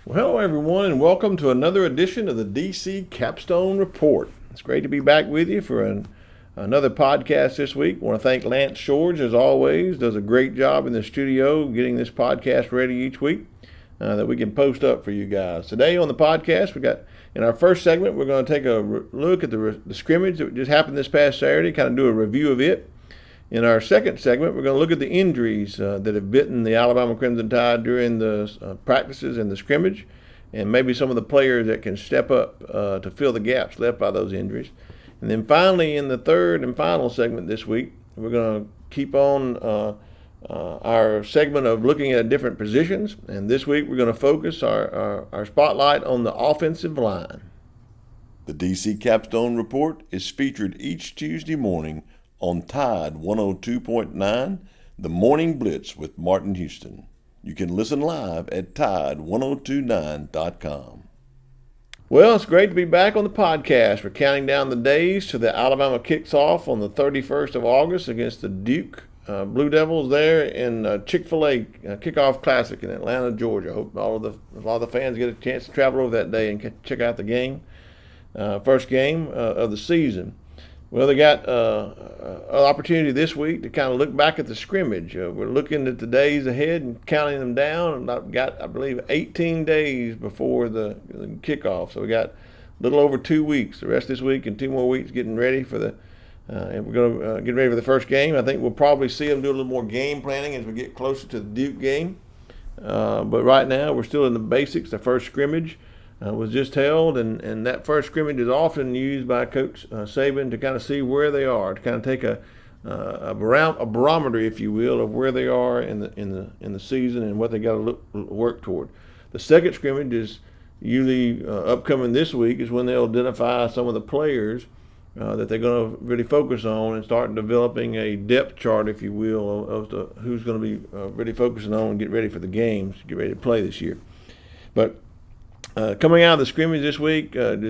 Well, hello everyone, and welcome to another edition of the DC Capstone Report. It's great to be back with you for another podcast this week. I want to thank Lance George, as always, does a great job in the studio getting this podcast ready each week that we can post up for you guys. Today on the podcast, we got in our first segment, we're going to take a look at the scrimmage that just happened this past Saturday, kind of do a review of it. In our second segment, we're going to look at the injuries that have bitten the Alabama Crimson Tide during the practices and the scrimmage, and maybe some of the players that can step up to fill the gaps left by those injuries. And then finally, in the third and final segment this week, we're going to keep on our segment of looking at different positions. And this week, we're going to focus our spotlight on the offensive line. The DC Capstone Report is featured each Tuesday morning on Tide 102.9, The Morning Blitz with Martin Houston. You can listen live at Tide1029.com. Well, it's great to be back on the podcast. We're counting down the days to the Alabama kicks off on the 31st of August against the Duke Blue Devils there in Chick-fil-A Kickoff Classic in Atlanta, Georgia. I hope a lot of the fans get a chance to travel over that day and check out the game, first game of the season. Well, they got an opportunity this week to kind of look back at the scrimmage. We're looking at the days ahead and counting them down. And I've got, I believe, 18 days before the kickoff. So we got a little over 2 weeks. The rest of this week and 2 more weeks getting ready for the. And we're going to get ready for the first game. I think we'll probably see them do a little more game planning as we get closer to the Duke game. But right now, we're still in the basics. The first scrimmage was just held, and that first scrimmage is often used by Coach Saban to kind of see where they are, to kind of take a barometer, if you will, of where they are in the season and what they got to work toward. The second scrimmage is usually upcoming this week, is when they'll identify some of the players that they're going to really focus on and start developing a depth chart, if you will, of who's going to be really focusing on and get ready for the games, get ready to play this year. But coming out of the scrimmage this week, it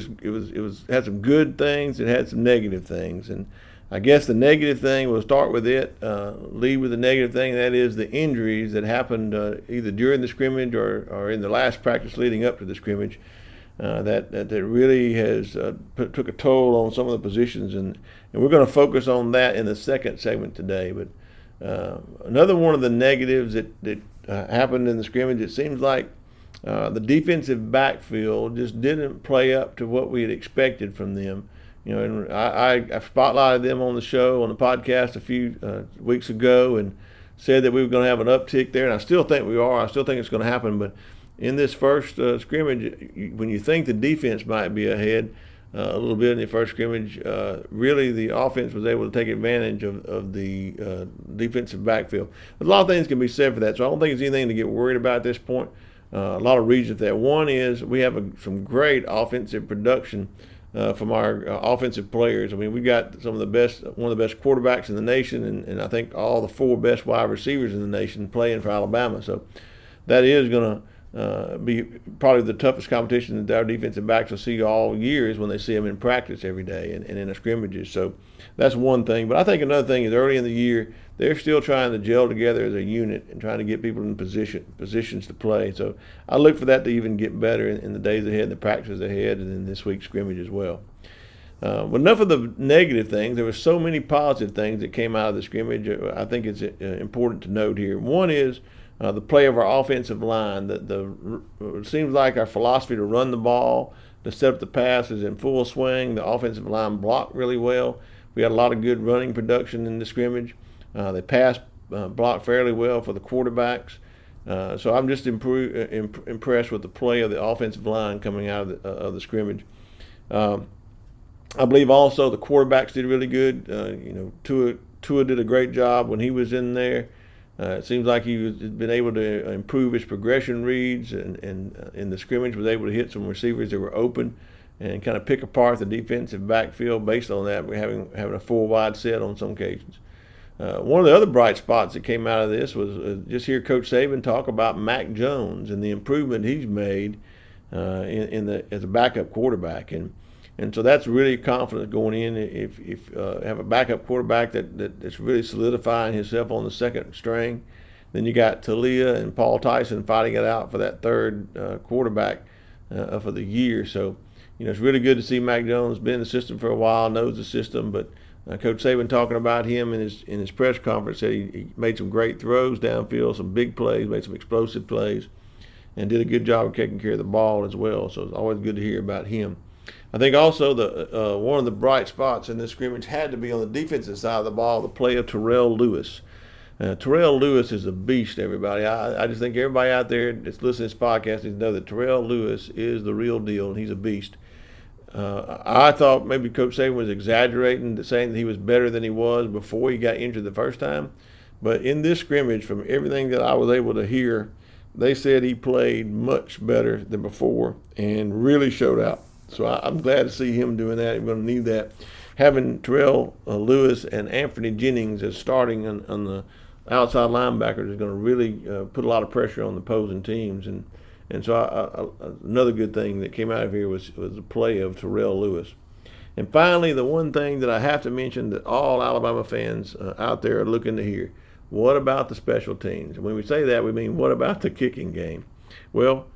had some good things. It had some negative things, and I guess the negative thing, we'll start with it. Lead with the negative thing. That is the injuries that happened either during the scrimmage or in the last practice leading up to the scrimmage. That really has took a toll on some of the positions, and we're going to focus on that in the second segment today. But another one of the negatives that happened in the scrimmage, it seems like the defensive backfield just didn't play up to what we had expected from them. You know, and I spotlighted them on the show, on the podcast a few weeks ago, and said that we were going to have an uptick there, and I still think we are. I still think it's going to happen. But in this first scrimmage, when you think the defense might be ahead a little bit in the first scrimmage, really the offense was able to take advantage of the defensive backfield. A lot of things can be said for that, so I don't think it's anything to get worried about at this point. A lot of reasons for that. One is we have some great offensive production from our offensive players. I mean, we've got one of the best quarterbacks in the nation, and I think all the 4 best wide receivers in the nation playing for Alabama. So that is going to be probably the toughest competition that our defensive backs will see all year is when they see them in practice every day and in the scrimmages. So that's one thing. But I think another thing is early in the year, they're still trying to gel together as a unit and trying to get people in positions to play. So I look for that to even get better in the days ahead, the practices ahead, and in this week's scrimmage as well. But enough of the negative things. There were so many positive things that came out of the scrimmage. I think it's important to note here. One is the play of our offensive line. It seems like our philosophy to run the ball, to set up the pass is in full swing. The offensive line blocked really well. We had a lot of good running production in the scrimmage. They pass blocked fairly well for the quarterbacks. So I'm just impressed with the play of the offensive line coming out of the scrimmage. I believe also the quarterbacks did really good. Tua did a great job when he was in there. It seems like he has been able to improve his progression reads, and in the scrimmage was able to hit some receivers that were open and kind of pick apart the defensive backfield based on that. We're having a 4-wide set on some occasions. One of the other bright spots that came out of this was just hear Coach Saban talk about Mac Jones and the improvement he's made as a backup quarterback, and so that's really confident going in. If have a backup quarterback that's really solidifying himself on the second string, Then you got Talia and Paul Tyson fighting it out for that third quarterback for the year. So, it's really good to see Mac Jones. Been in the system for a while, knows the system. But Coach Saban talking about him in his press conference said he made some great throws downfield, some big plays, made some explosive plays, and did a good job of taking care of the ball as well. So it's always good to hear about him. I think also the one of the bright spots in this scrimmage had to be on the defensive side of the ball, the play of Terrell Lewis. Terrell Lewis is a beast, everybody. I just think everybody out there that's listening to this podcast needs to know that Terrell Lewis is the real deal, and he's a beast. I thought maybe Coach Saban was exaggerating, saying that he was better than he was before he got injured the first time. But in this scrimmage, from everything that I was able to hear, they said he played much better than before and really showed out. So I'm glad to see him doing that. We're going to need that. Having Terrell Lewis and Anthony Jennings as starting on the outside linebackers is going to really put a lot of pressure on the opposing teams. And so another good thing that came out of here was the play of Terrell Lewis. And finally, the one thing that I have to mention that all Alabama fans out there are looking to hear, what about the special teams? And when we say that, we mean what about the kicking game? Well,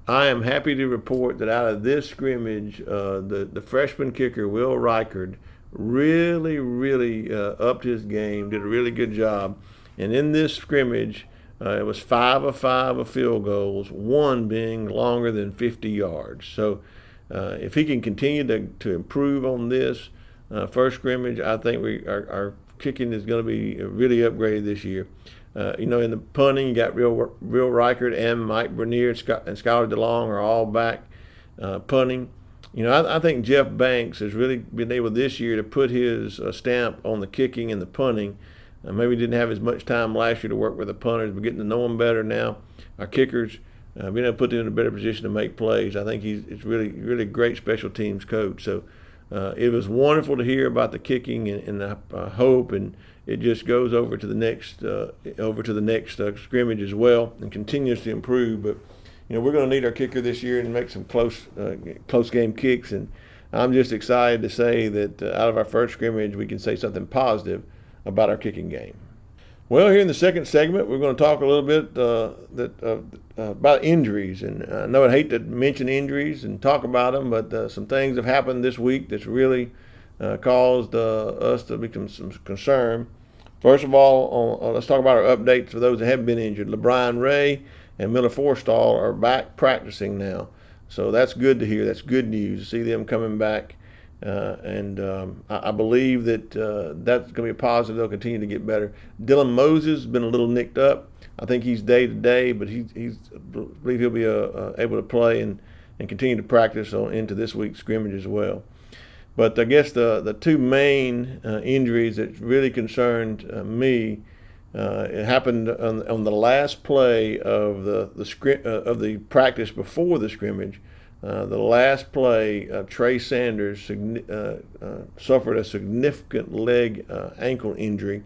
I am happy to report that out of this scrimmage, the freshman kicker, Will Reichard, really upped his game, did a really good job. And in this scrimmage, it was 5 of 5 of field goals, one being longer than 50 yards. So if he can continue to improve on this first scrimmage, I think our kicking is going to be really upgraded this year. In the punting, you got Will Reichard and Mike Bernier and Skylar DeLong are all back punting. I think Jeff Banks has really been able this year to put his stamp on the kicking and the punting. Maybe didn't have as much time last year to work with the punters, but getting to know them better now. Our kickers, being able to put them in a better position to make plays. I think he's really great special teams coach. So it was wonderful to hear about the kicking and the hope, and it just goes over to the next scrimmage as well and continues to improve. But we're going to need our kicker this year and make some close game kicks. And I'm just excited to say that out of our first scrimmage, we can say something positive about our kicking game. Well, here in the second segment, we're going to talk a little bit about injuries. And I know I hate to mention injuries and talk about them, but some things have happened this week that's really caused us to become some concern. First of all, let's talk about our updates for those that have been injured. LeBron Ray and Miller Forstall are back practicing now. So that's good to hear. That's good news to see them coming back. I believe that that's going to be a positive. They'll continue to get better. Dylan Moses has been a little nicked up. I think he's day to day, but I believe he'll be able to play and continue to practice into this week's scrimmage as well. But I guess the two main injuries that really concerned me, it happened on the last play of the practice before the scrimmage. The last play, Trey Sanders suffered a significant leg ankle injury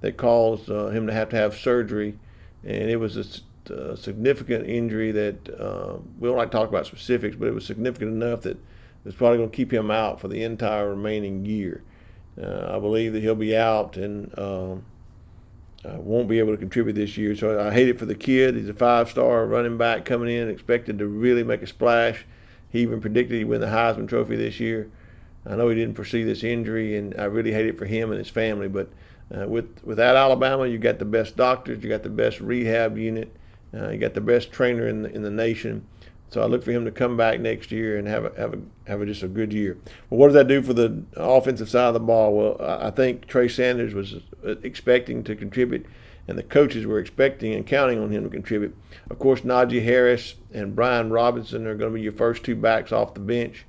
that caused him to have surgery, and it was a significant injury that we don't like to talk about specifics, but it was significant enough that it's probably going to keep him out for the entire remaining year. I believe that he'll be out and won't be able to contribute this year. So I hate it for the kid. He's a 5-star running back coming in, expected to really make a splash. He even predicted he'd win the Heisman Trophy this year. I know he didn't foresee this injury, and I really hate it for him and his family. But without Alabama, you got the best doctors, you got the best rehab unit, you got the best trainer in the nation. So I look for him to come back next year and have just a good year. Well, what does that do for the offensive side of the ball? Well, I think Trey Sanders was expecting to contribute, and the coaches were expecting and counting on him to contribute. Of course, Najee Harris and Brian Robinson are going to be your first two backs off the bench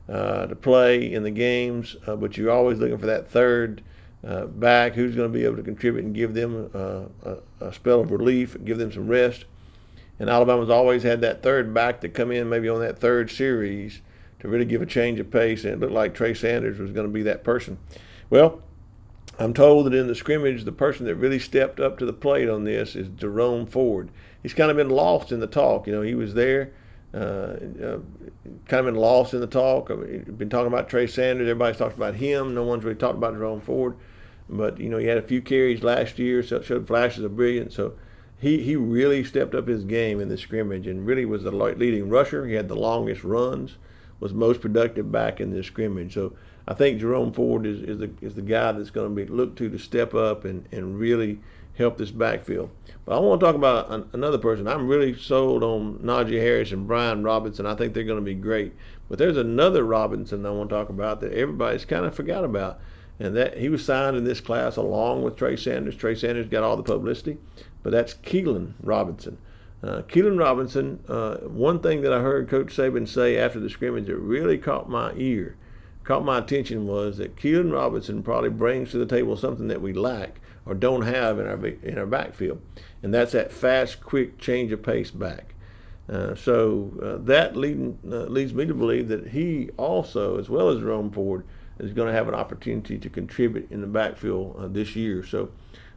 to play in the games, but you're always looking for that third back who's going to be able to contribute and give them a spell of relief, give them some rest. And Alabama's always had that third back to come in maybe on that third series to really give a change of pace, and it looked like Trey Sanders was going to be that person. Well, I'm told that in the scrimmage, the person that really stepped up to the plate on this is Jerome Ford. He's kind of been lost in the talk. He was there, kind of been lost in the talk. Been talking about Trey Sanders. Everybody's talked about him. No one's really talked about Jerome Ford. But, he had a few carries last year, so it showed flashes of brilliance. So he really stepped up his game in the scrimmage and really was the leading rusher. He had the longest runs, was most productive back in the scrimmage. So I think Jerome Ford is the guy that's going to be looked to step up and really help this backfield. But I want to talk about another person. I'm really sold on Najee Harris and Brian Robinson. I think they're going to be great. But there's another Robinson I want to talk about that everybody's kind of forgot about. And that he was signed in this class along with Trey Sanders. Trey Sanders got all the publicity, but that's Keelan Robinson. Keelan Robinson, one thing that I heard Coach Saban say after the scrimmage that really caught my attention was that Keelan Robinson probably brings to the table something that we lack or don't have in our backfield, and that's that fast, quick change of pace back. So that leads me to believe that he also, as well as Jerome Ford, is going to have an opportunity to contribute in the backfield this year. So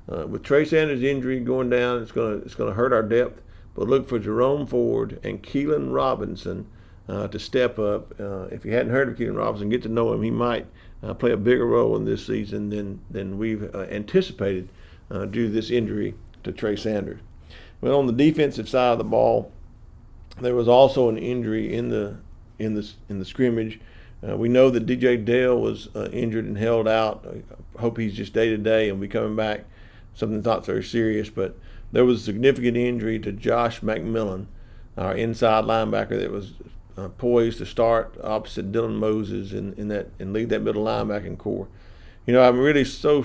with Trey Sanders' injury going down, it's going to hurt our depth. But look for Jerome Ford and Keelan Robinson to step up. If you hadn't heard of Keelan Robinson, get to know him. He might play a bigger role in this season than we've anticipated due to this injury to Trey Sanders. Well, on the defensive side of the ball, there was also an injury in the scrimmage. We know that DJ Dale was injured and held out. I hope he's just day-to-day and will be coming back. Something not very serious, but there was a significant injury to Josh McMillan, our inside linebacker that was poised to start opposite Dylan Moses and lead that middle linebacking core. You know, I'm really so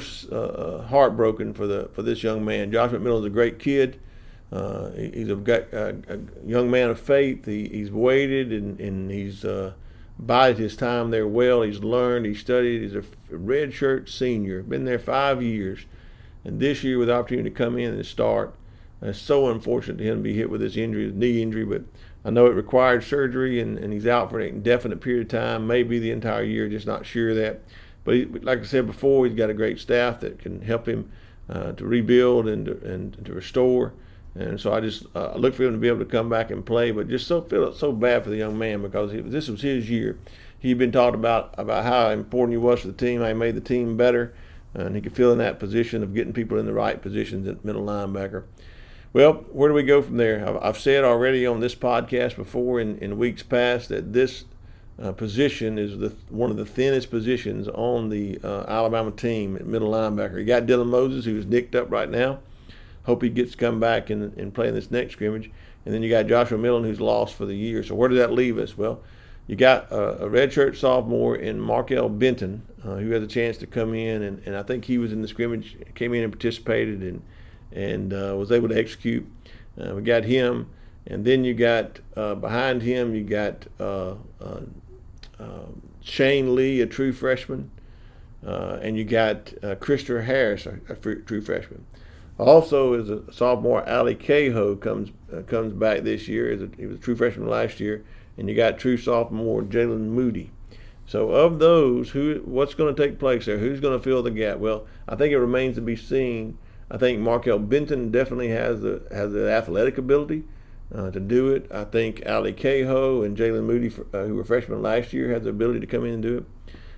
heartbroken for this young man. Josh McMillan's a great kid. He's a young man of faith. He's waited and he's bided his time there well. He's learned, he's studied. He's a redshirt senior, been there 5 years. And this year with the opportunity to come in and start, it's so unfortunate to him to be hit with this injury, his knee injury, but I know it required surgery and he's out for an indefinite period of time, maybe the entire year, just not sure of that. But like I said before, he's got a great staff that can help him to rebuild and to restore. And so I just look for him to be able to come back and play, but just feel so bad for the young man because this was his year. He'd been taught about how important he was for the team, how he made the team better, and he could feel in that position of getting people in the right positions at middle linebacker. Well, where do we go from there? I've said already on this podcast before in weeks past that this position is one of the thinnest positions on the Alabama team at middle linebacker. You got Dylan Moses, who's nicked up right now. Hope he gets to come back and play in this next scrimmage. And then you got Joshua Millen, who's lost for the year. So where does that leave us? Well, you got a redshirt sophomore in Markel Benton, who has a chance to come in, and I think he was in the scrimmage, came in and participated and was able to execute. We got him, and then you got behind him you got Shane Lee, a true freshman, and you got Christopher Harris, a true freshman. Also, as a sophomore, Ali Cahoe comes back this year. He was a true freshman last year, and you got true sophomore Jalen Moody. So of those, what's going to take place there? Who's going to fill the gap? Well, I think it remains to be seen. I think Markel Benton definitely has the athletic ability to do it. I think Ali Cahoe and Jalen Moody, who were freshmen last year, have the ability to come in and do it.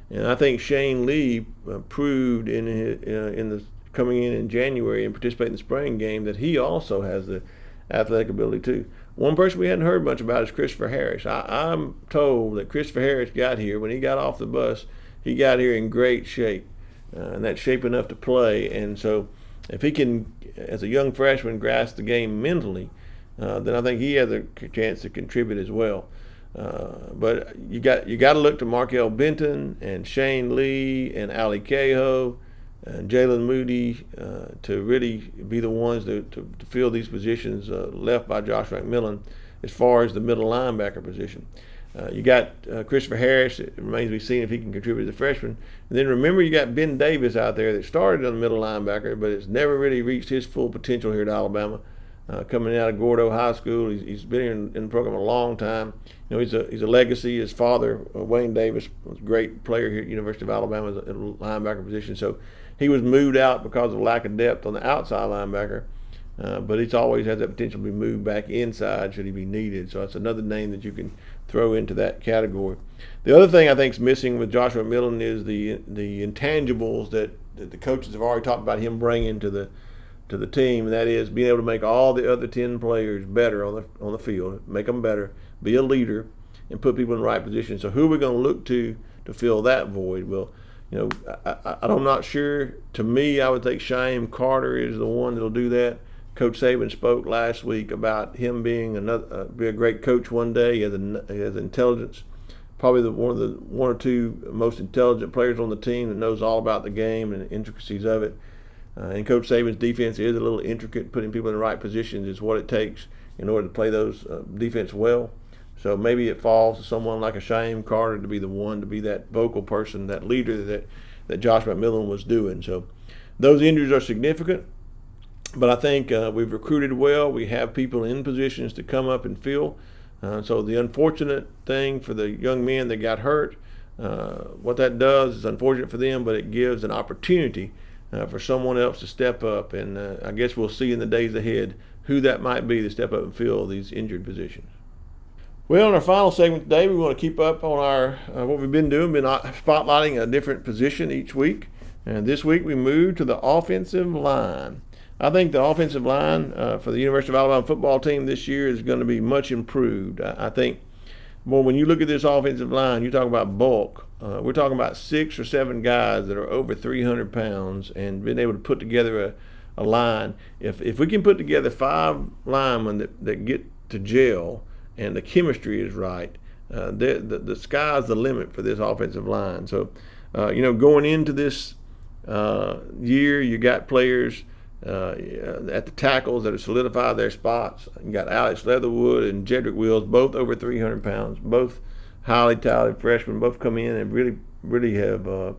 And I think Shane Lee proved in the coming in January and participating in the spring game that he also has the athletic ability too. One person we hadn't heard much about is Christopher Harris. I'm told that Christopher Harris got here, when he got off the bus, he got here in great shape, and that's shape enough to play. And so if he can, as a young freshman, grasp the game mentally, then I think he has a chance to contribute as well. But you got to look to Markel Benton and Shane Lee and Ali Cahoe and Jalen Moody to really be the ones to fill these positions left by Josh McMillan as far as the middle linebacker position. You got Christopher Harris. It remains to be seen if he can contribute as a freshman. And then remember, you got Ben Davis out there that started on the middle linebacker, but has never really reached his full potential here at Alabama. Coming out of Gordo High School, he's been here in the program a long time. You know, he's a legacy. His father, Wayne Davis, was a great player here at University of Alabama at a linebacker position. So he was moved out because of lack of depth on the outside linebacker, but he's always has that potential to be moved back inside should he be needed. So that's another name that you can throw into that category. The other thing I think is missing with Joshua McMillan is the intangibles that the coaches have already talked about him bringing to to the team, and that is being able to make all the other 10 players better on the field, make them better, be a leader, and put people in the right position. So who are we going to look to fill that void? Well, I'm not sure. To me, I would think Shyheim Carter is the one that'll do that. Coach Saban spoke last week about him being be a great coach one day. He has intelligence, probably one of the one or two most intelligent players on the team that knows all about the game and the intricacies of it. And Coach Saban's defense is a little intricate. Putting people in the right positions is what it takes in order to play those defense well. So maybe it falls to someone like a Shyheim Carter to be the one to be that vocal person, that leader that Josh McMillan was doing. So those injuries are significant, but I think we've recruited well. We have people in positions to come up and fill. So the unfortunate thing for the young men that got hurt, what that does is unfortunate for them, but it gives an opportunity for someone else to step up. And I guess we'll see in the days ahead who that might be to step up and fill these injured positions. Well, in our final segment today, we want to keep up on our what we've been doing, spotlighting a different position each week. And this week we moved to the offensive line. I think the offensive line for the University of Alabama football team this year is going to be much improved. I think, well, when you look at this offensive line, you talk about bulk. We're talking about 6 or 7 guys that are over 300 pounds and being able to put together a line. If we can put together 5 linemen that get to gel, and the chemistry is right, the sky's the limit for this offensive line. So, going into this year, you got players at the tackles that have solidified their spots. You got Alex Leatherwood and Jedrick Wills, both over 300 pounds, both highly talented freshmen, both come in and really have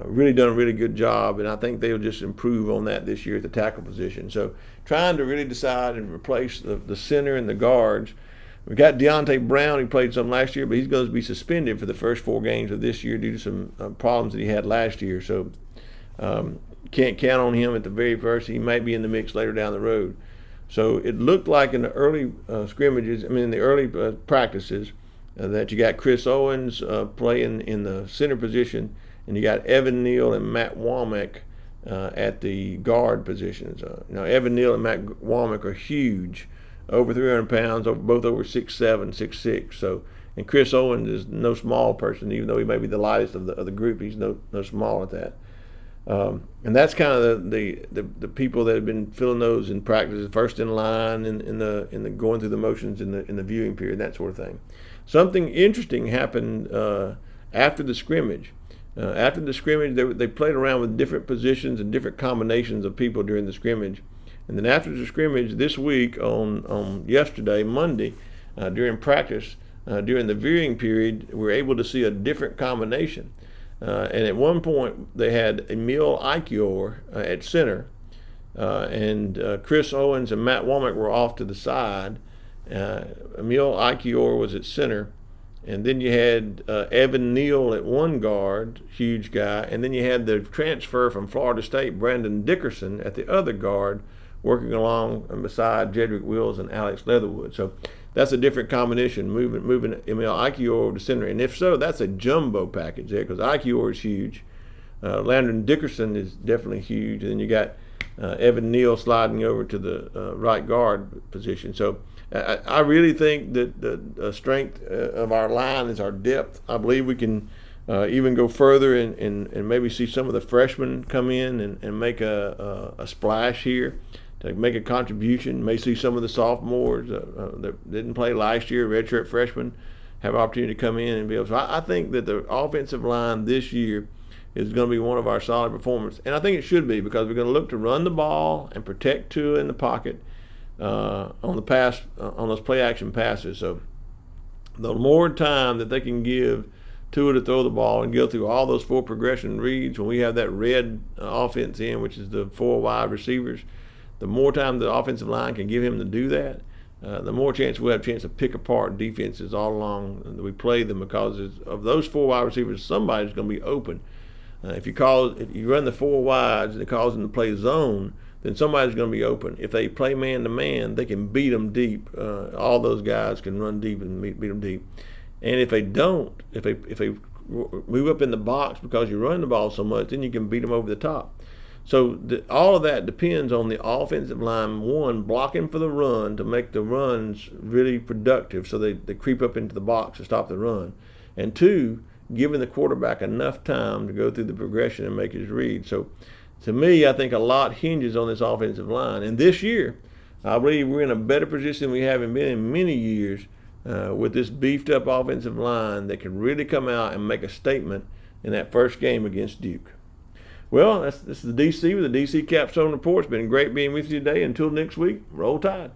really done a really good job, and I think they'll just improve on that this year at the tackle position. So trying to really decide and replace the center and the guards. We've got Deontay Brown, who played some last year, but he's going to be suspended for the first 4 games of this year due to some problems that he had last year. So can't count on him at the very first. He might be in the mix later down the road. So it looked like in the early practices, that you got Chris Owens playing in the center position, and you got Evan Neal and Matt Womack at the guard positions. Evan Neal and Matt Womack are huge, over 300 pounds, both over 6'7", 6'6". So, and Chris Owens is no small person, even though he may be the lightest of the group. He's no small at that. And that's kind of the people that have been filling those in practice, first in line, in the going through the motions in the viewing period, that sort of thing. Something interesting happened after the scrimmage. After the scrimmage, they played around with different positions and different combinations of people during the scrimmage. And then after the scrimmage this week, on yesterday, Monday, during practice, during the viewing period, we were able to see a different combination. And at one point, they had Emil Ikior at center, and Chris Owens and Matt Womack were off to the side. Emil Ikior was at center, and then you had Evan Neal at one guard, huge guy, and then you had the transfer from Florida State, Brandon Dickerson, at the other guard, working along and beside Jedrick Wills and Alex Leatherwood. So that's a different combination, moving Emil Ikior over to center. And if so, that's a jumbo package there, because Ikior is huge. Landon Dickerson is definitely huge. And then you got Evan Neal sliding over to the right guard position. So I really think that the strength of our line is our depth. I believe we can even go further and maybe see some of the freshmen come in and make a splash here, to make a contribution. May see some of the sophomores that didn't play last year, redshirt freshmen, have an opportunity to come in and be able. So I think that the offensive line this year is going to be one of our solid performances, and I think it should be, because we're going to look to run the ball and protect Tua in the pocket on the pass, on those play action passes. So the more time that they can give Tua to throw the ball and go through all those 4 progression reads, when we have that red offense in, which is the 4 wide receivers, the more time the offensive line can give him to do that, the more chance we'll have a chance to pick apart defenses all along that we play them, because of those 4 wide receivers, somebody's going to be open. If you run the 4 wides and it calls them to play zone, then somebody's going to be open. If they play man-to-man, they can beat them deep. All those guys can run deep and beat them deep. And if they don't, if they move up in the box because you run the ball so much, then you can beat them over the top. So all of that depends on the offensive line, one, blocking for the run to make the runs really productive so they creep up into the box to stop the run. And two, giving the quarterback enough time to go through the progression and make his read. So to me, I think a lot hinges on this offensive line. And this year, I believe we're in a better position than we haven't been in many years with this beefed up offensive line that can really come out and make a statement in that first game against Duke. Well, this is the DC with the DC Capstone Report. It's been great being with you today. Until next week, roll Tide.